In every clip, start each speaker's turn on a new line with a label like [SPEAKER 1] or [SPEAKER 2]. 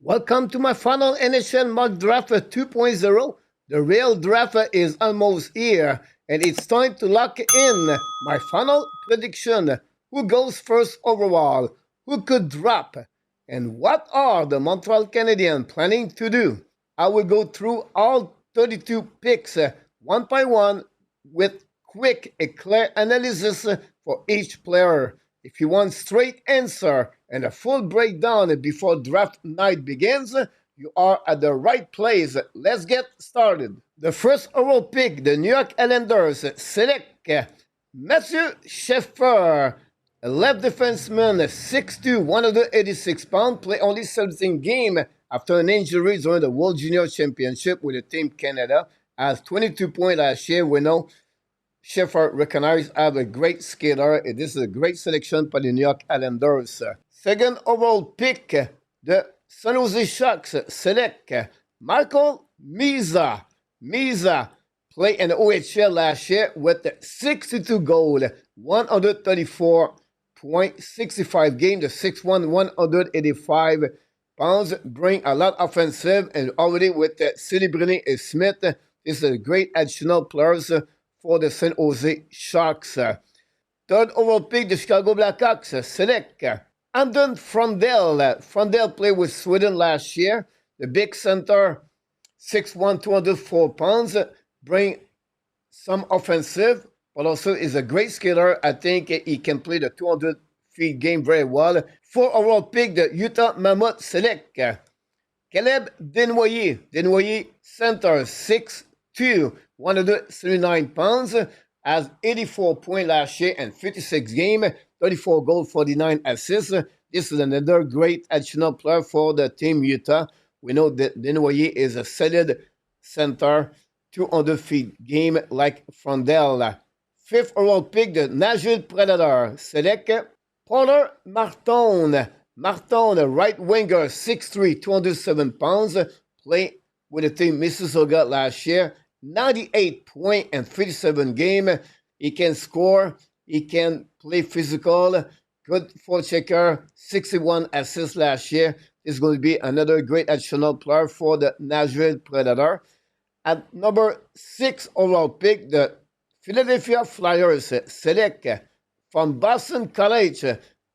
[SPEAKER 1] Welcome to my final NHL mock draft 2.0. The real draft is almost here, and it's time to lock in my final prediction. Who goes first overall? Who could drop? And what are the Montreal Canadiens planning to do? I will go through all 32 picks one by one with quick and clear analysis for each player. If you want straight answer and a full breakdown before draft night begins, you are at the right place. Let's get started. The first overall pick, the New York Islanders select Matthew Sheffer, a left defenseman, 6'2", 186 pounds, play only 17 games after an injury during the World Junior Championship with the Team Canada. Has 22 points last year. We know Sheffer recognized as a great skater. This is a great selection by the New York Islanders. Second overall pick, the San Jose Sharks select Michael Misa. Misa played in the OHL last year with 62 goals, 134.65 games, 6'1", 185 pounds, bring a lot offensive, and already with Celebrity Smith, this is a great additional players for the San Jose Sharks. Third overall pick, the Chicago Blackhawks select Andon Frondell. Frondell played with Sweden last year. The big center, 6'1", 204 pounds, bring some offensive, but also is a great skater. I think he can play the 200 feet game very well. Fourth overall pick, the Utah Mammoth select Caleb Desnoyers. Desnoyers center, 6'2", 179 pounds, has 84 points last year and 56 games, 34 goals, 49 assists. This is another great additional player for the team Utah. We know that Desnoyers is a solid center, 200 feet game like Frondell. Fifth overall pick, the Nashville Predator select Paul Martin. Martin, a right winger, 6'3", 207 pounds, play with the team Mississauga last year. 98 points and 57 games. He can score. He can play physical. Good forechecker. 61 assists last year. This is going to be another great additional player for the Nashville Predator. At number 6 overall pick, the Philadelphia Flyers select from Boston College,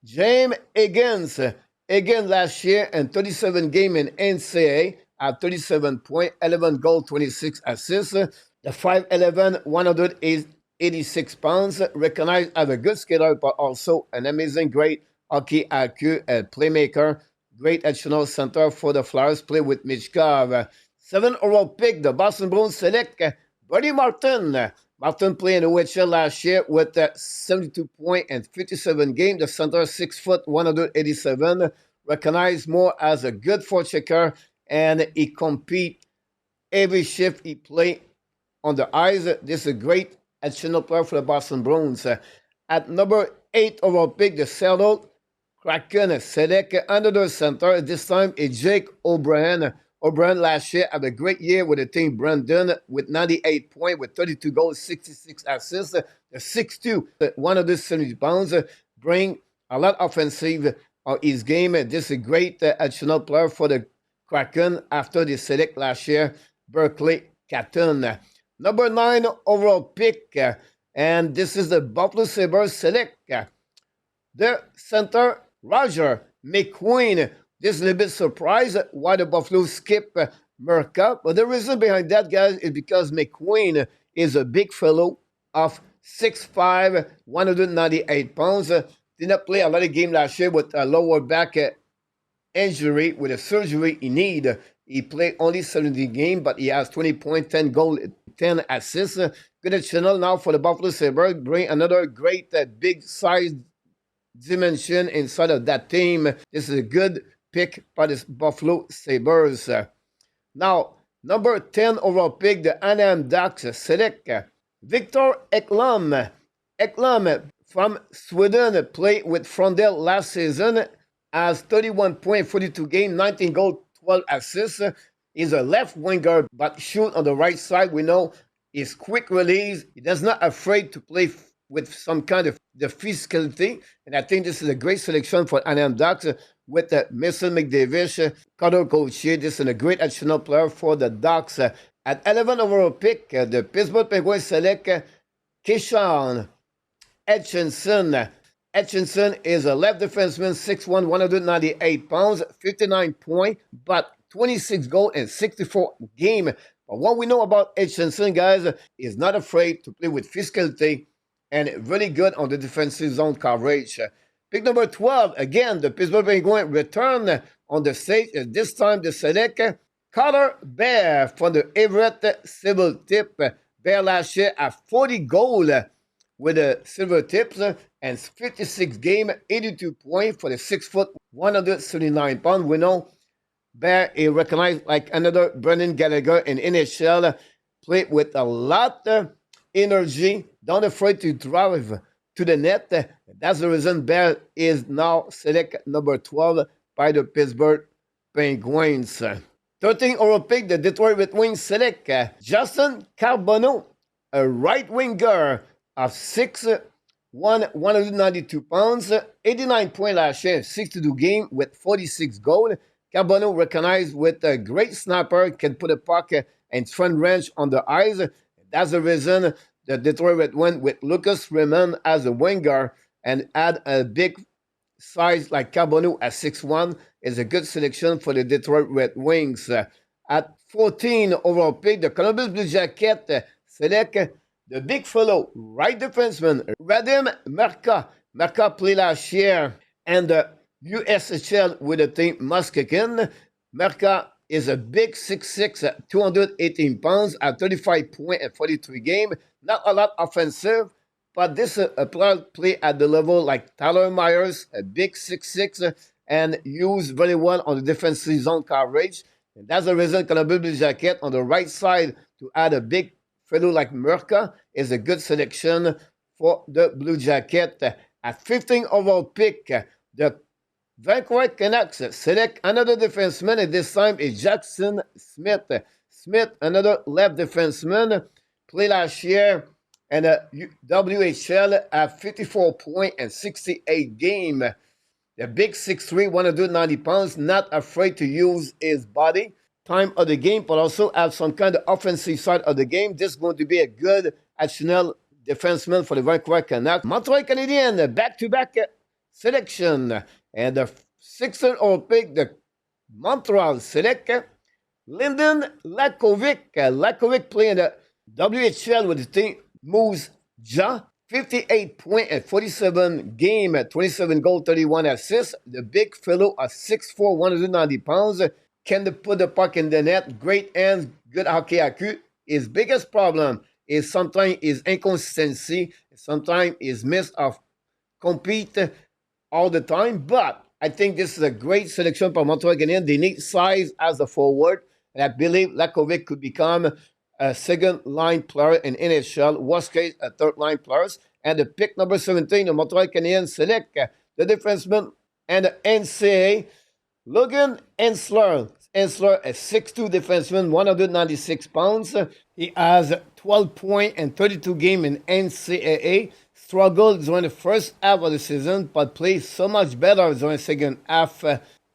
[SPEAKER 1] James Higgins. Higgins last year and 37 games in NCAA. At 37 points, 11 goals, 26 assists. The 5'11", 186 pounds, recognized as a good skater, but also an amazing, great hockey IQ, a playmaker, great additional center for the Flyers, play with Michkov. 7th overall pick, the Boston Bruins select Buddy Martin. Martin played in the OHL last year with 72 points and 57 games. The center, 6 foot, 187, recognized more as a good forechecker, and he compete every shift he play on the ice. This is a great additional player for the Boston Bruins. At number 8 overall pick, the Seattle Kraken select another center. This time it's Jake O'Brien. O'Brien last year had a great year with the team Brandon with 98 points, with 32 goals, 66 assists. The 6'2", 170 pounds, bring a lot offensive on his game. This is a great additional player for the Kraken after they select last year, Berkeley Catton. Number 9 overall pick, and this is the Buffalo Sabres select the center, Roger McQueen. This is a little bit surprised why the Buffalo skip Merca, but the reason behind that, guys, is because McQueen is a big fellow of 6'5", 198 pounds. Did not play a lot of games last year with a lower back injury, with a surgery he need. He played only 70 games, but he has 20 points, 10 goals, 10 assists. Good additional now for the Buffalo Sabres. Bring another great big size dimension inside of that team. This is a good pick by the Buffalo Sabres. Now, number 10 overall pick, the Anaheim Ducks select Victor Ekblom. Ekblom from Sweden played with Frondell last season. Has 31 points, 42 games, 19 goals, 12 assists. He's a left winger, but shoot on the right side. We know he's quick release. He does not afraid to play with some kind of the physicality. And I think this is a great selection for Anaheim Ducks with Mason McDavid, Connor Gauthier. This is a great additional player for the Ducks. At 11 overall pick, the Pittsburgh Penguins select Keyshawn Etchinson. Etchinson is a left defenseman, 6'1", 198 pounds, 59 points, but 26 goals in 64 games. But what we know about Etchinson, guys, is not afraid to play with physicality and really good on the defensive zone coverage. Pick number 12, again, the Pittsburgh Penguins return on the stage. This time they select Carter Bear from the Everett Civil Tip. Bear last year at 40 goals with the Silver Tips and 56 games, 82 points for the 6', 179 pounds. We know Bear is recognized like another Brendan Gallagher in NHL, played with a lot of energy, don't afraid to drive to the net. That's the reason Bear is now select number 12 by the Pittsburgh Penguins. 13 overall pick, the Detroit Red Wings select Justin Carbonneau, a right winger of 6'1", 192 pounds, 89 points last year, 62 games with 46 goals. Carbonneau recognized with a great snapper, can put a puck in front range on the ice. That's the reason the Detroit Red Wings with Lucas Raymond as a winger and add a big size like Carbonneau at 6'1" is a good selection for the Detroit Red Wings. At 14 overall pick, the Columbus Blue Jackets select the big fellow right defenseman Radim Merka. Merka played last year and the USHL with the team Muskegon. Merka is a big 6'6", 218 pounds at 35 points and 43 games. Not a lot offensive, but this a player play at the level like Tyler Myers, a big 6'6", and used very well on the defensive zone coverage. And that's the reason Columbus Blue Jacket on the right side to add a big fellow like Merka is a good selection for the Blue Jacket. At 15 overall pick, the Vancouver Canucks select another defenseman, and this time is Jackson Smith. Smith, another left defenseman, played last year and WHL at 54 points and 68 games. The big 6'3", 190 pounds, not afraid to use his body time of the game, but also have some kind of offensive side of the game. This is going to be a good additional defenseman for the Vancouver Canucks. Montreal Canadiens, back-to-back selection. And the 6th overall pick, the Montreal select Lyndon Lakovic. Lakovic playing the WHL with the team Moose Jaw. 58 points and 47 games, 27 goals, 31 assists. The big fellow at 6'4", 190 pounds. Can put the puck in the net. Great hands, good hockey IQ. His biggest problem is sometimes his inconsistency. Sometimes his miss of compete all the time. But I think this is a great selection for Montreal Canadiens. They need size as a forward. And I believe Lakovic could become a second-line player in NHL, worst case, a third-line player. And the pick number 17, the Montreal Canadiens select the defenseman and the NCAA, Logan Ensler. Ensler, a 6'2" defenseman, 196 pounds. He has 12 points and 32 games in NCAA. Struggled during the first half of the season, but played so much better during the second half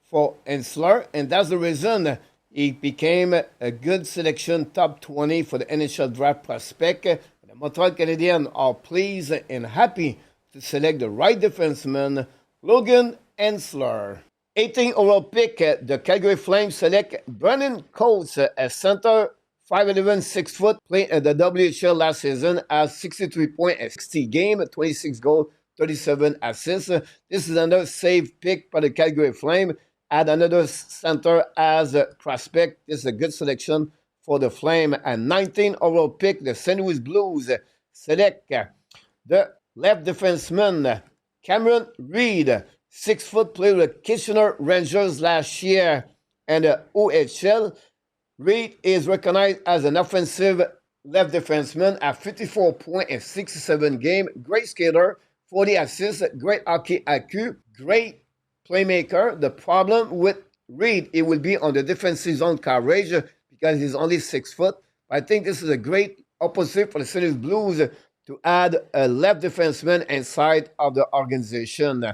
[SPEAKER 1] for Ensler. And that's the reason he became a good selection, top 20 for the NHL Draft prospect. The Montreal Canadiens are pleased and happy to select the right defenseman, Logan Ensler. 18 overall pick, the Calgary Flames select Brandon Coates, a center, 5'11", 6 foot, playing at the WHL last season, has 63 points and 60 games, 26 goals, 37 assists. This is another safe pick by the Calgary Flames. Add another center as a prospect. This is a good selection for the Flame. At 19 overall pick, the St. Louis Blues select the left defenseman, Cameron Reed, 6 foot, played with Kitchener Rangers last year and the OHL. Reed is recognized as an offensive left defenseman at 54 points in 67 games. Great skater, 40 assists, great hockey IQ, great playmaker. The problem with Reed, it will be on the defensive zone coverage because he's only 6 foot. I think this is a great opposite for the St. Louis Blues to add a left defenseman inside of the organization.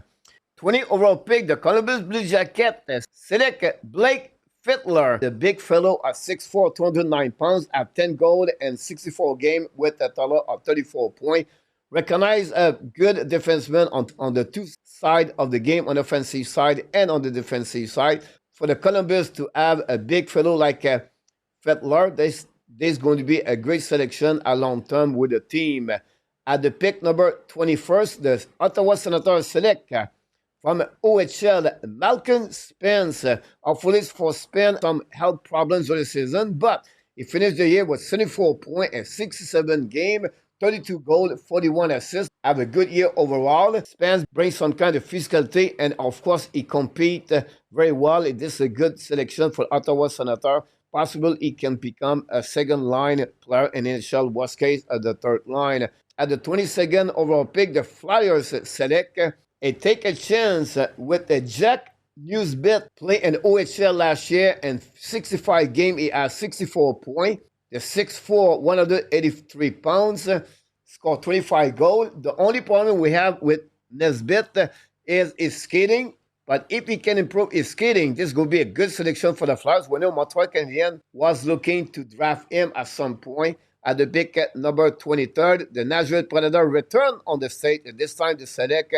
[SPEAKER 1] 20 overall pick, the Columbus Blue Jackets select Blake Fittler, the big fellow at 6'4", 209 pounds, at 10 goals and 64 games with a total of 34 points. Recognize a good defenseman on the two sides of the game, on the offensive side and on the defensive side. For the Columbus to have a big fellow like Fittler, this is going to be a great selection a long term with the team. At the pick number 21st, the Ottawa Senators select from OHL, Malcolm Spence. Hopefully for Spence, some health problems for the season, but he finished the year with 74 points and 67 games, 32 goals, 41 assists. Have a good year overall. Spence brings some kind of physicality, and of course, he competes very well. This is a good selection for Ottawa Senators. Possible he can become a second-line player in NHL, worst case at the third line. At the 22nd overall pick, the Flyers select and take a chance with the Jack Newsbit. Played in OHL last year and 65 games. He has 64 points. The 6'4", 183 pounds, scored 25 goals. The only problem we have with Nesbitt is his skating. But if he can improve his skating, this will be a good selection for the Flyers. We know Montreal Canadiens was looking to draft him at some point. At the pick at number 23rd, the Nashville Predators return on the stage. And this time they select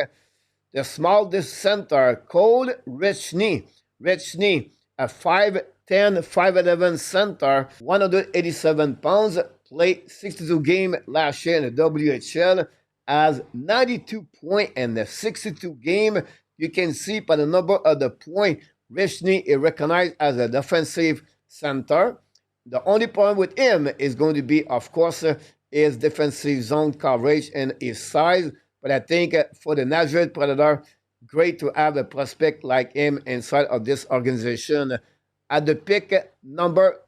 [SPEAKER 1] the small center, Cole Richney. Richney, a 5'10", 5'11" center, 187 pounds, played 62 games last year in the WHL, has 92 points in the 62 games. You can see by the number of the points, Richney is recognized as a defensive center. The only problem with him is going to be, of course, his defensive zone coverage and his size. But I think for the Nashville Predator, great to have a prospect like him inside of this organization. At the pick number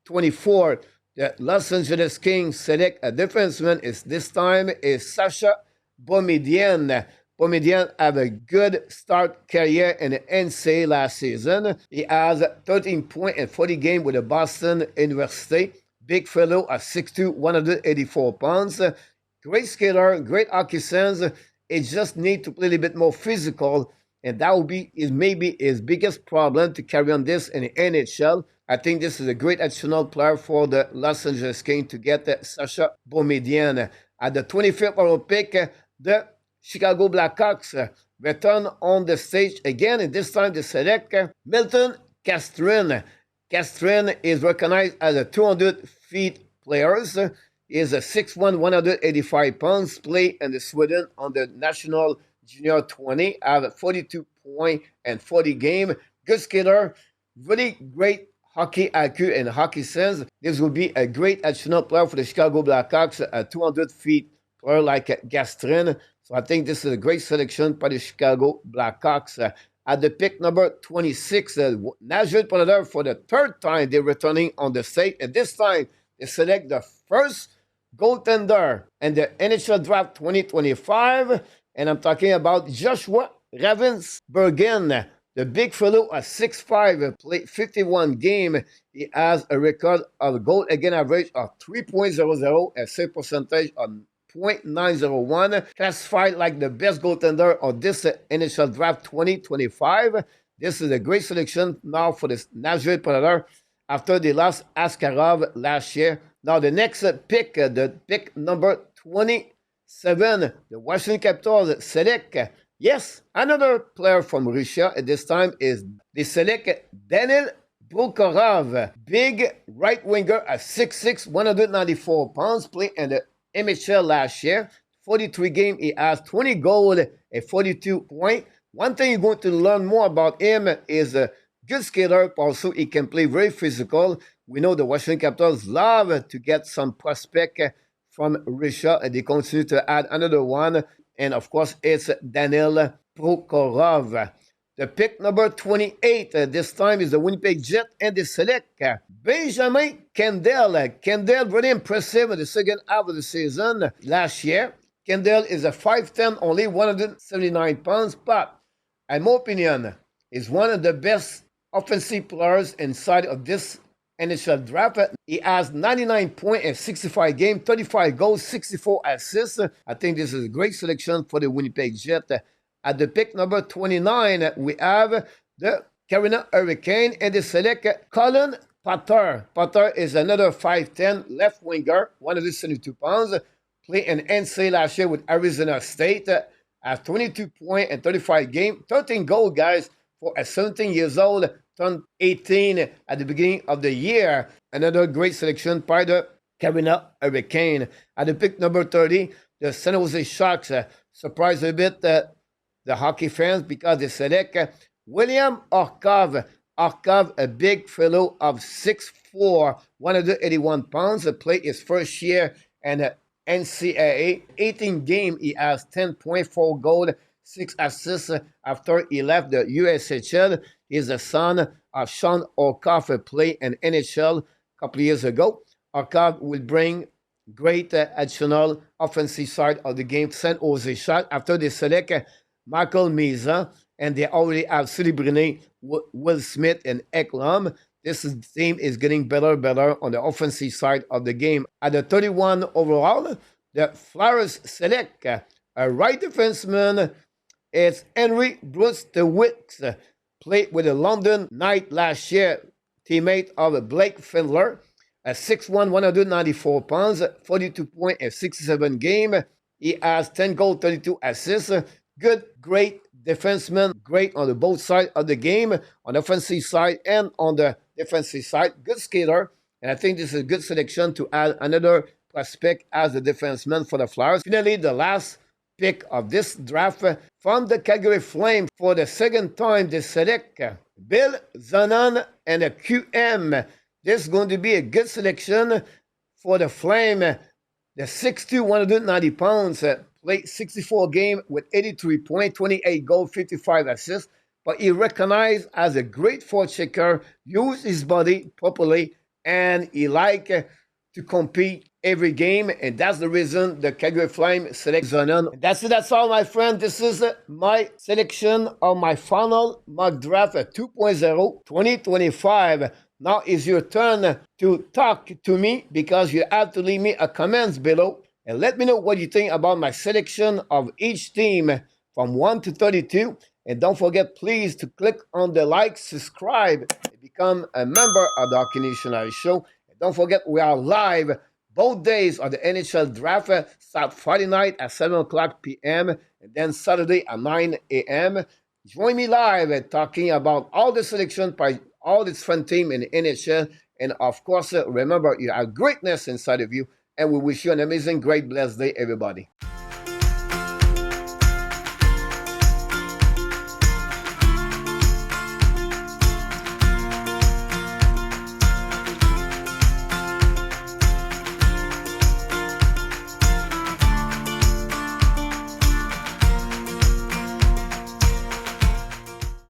[SPEAKER 1] 24, the Los Angeles Kings select a defenseman. This time is Sasha Boumedienne. Boumedienne have a good start career in the NCAA last season. He has 13 points in 40 games with the Boston University. Big fellow at 6'2", 184 pounds. Great skater, great hockey sense. He just need to play a little bit more physical, and that will be maybe his biggest problem to carry on this in the NHL. I think this is a great additional player for the Los Angeles Kings to get Sasha Boumedienne. At the 25th overall pick, the Chicago Blackhawks return on the stage again, and this time they select Milton Castrin. Castrin is recognized as a 200 feet player. He is a 6'1", 185 pounds, play in the Sweden on the National Junior 20, have 42 points and 40 games. Good skater, really great hockey IQ and hockey sense. This will be a great additional player for the Chicago Blackhawks, a 200 feet player like Castrin. So I think this is a great selection by the Chicago Blackhawks. At the pick number 26, Nashville Predators, for the third time, they're returning on the stage. And this time, they select the first goaltender in the NHL Draft 2025. And I'm talking about Joshua Ravensbergen. The big fellow at 6'5", played 51 games. He has a record of goal against average of 3.00, a save percentage of .901, classified like the best goaltender of this NHL Draft 2025. This is a great selection now for the Nashville Predators after they lost Askarov last year. Now the next pick, the pick number 27, the Washington Capitals select, yes, another player from Russia. At this time is they select Daniel Prokhorov, big right winger at 6'6", 194 pounds, playing in the NHL last year. 43 games, he has 20 goals and 42 points. One thing you're going to learn more about him is a good skater. Also, he can play very physical. We know the Washington Capitals love to get some prospect from Russia, and they continue to add another one. And of course, it's Daniel Prokhorov. The pick number 28, this time is the Winnipeg Jet, and they select Benjamin Kendall. Kendall, very impressive in the second half of the season last year. Kendall is a 5'10", only 179 pounds, but in my opinion, is one of the best offensive players inside of this NHL Draft. He has 99 points in 65 games, 35 goals, 64 assists. I think this is a great selection for the Winnipeg Jets. At the pick number 29, we have the Carolina Hurricanes, and they select Colin Potter. Potter is another 5'10 left winger, 172 pounds. Played in NCAA last year with Arizona State. Has 22 points in 35 games, 13 goals, guys, for a 17 years old, turned 18 at the beginning of the year. Another great selection by the Carolina Hurricane. At the pick number 30, the San Jose Sharks surprised a bit the hockey fans because they select William Orkov. Orkov, a big fellow of 6'4", 181 pounds, played his first year in NCAA. 18 games, he has 10.4 goals, 6 assists after he left the USHL. He is the son of Sean Orkov, who played in NHL a couple of years ago. Orkov will bring great additional offensive side of the game. San Jose Sharks, after they select Michael Meza, and they already have Sully Brunet, Will Smith, and Ekblom. This team is getting better and better on the offensive side of the game. At the 31 overall, the Flyers select a right defenseman. It's Henry Brustewicz, played with the London Knights last year, teammate of Blake Findler. A 6'1", 194 pounds, 42 points in 67 games. He has 10 goals, 32 assists. Good, great defenseman, great on the both sides of the game, on the offensive side and on the defensive side. Good skater, and I think this is a good selection to add another prospect as a defenseman for the Flyers. Finally, the last pick of this draft from the Calgary Flames. For the second time, they select Bill Zanon and a QM. This is going to be a good selection for the Flame. The 6'2", 190 pounds, played 64 games with 83 points, 28 goals, 55 assists. But he recognized as a great forechecker, used his body properly, and he like to compete every game. And that's the reason the Calgary Flame select Zanon. That's it. That's all, my friend. This is my selection of my final mock draft 2.0 2025. Now is your turn to talk to me, because you have to leave me a comments below and let me know what you think about my selection of each team from 1 to 32. And don't forget, please, to click on the like, subscribe, and become a member of the Hockey Nationality Show. And don't forget, we are live both days of the NHL Draft. Start Friday night at 7 o'clock p.m. and then Saturday at 9 a.m. Join me live talking about all the selection by all the fun team in the NHL. And of course, remember, you have greatness inside of you. And we wish you an amazing, great, blessed day, everybody.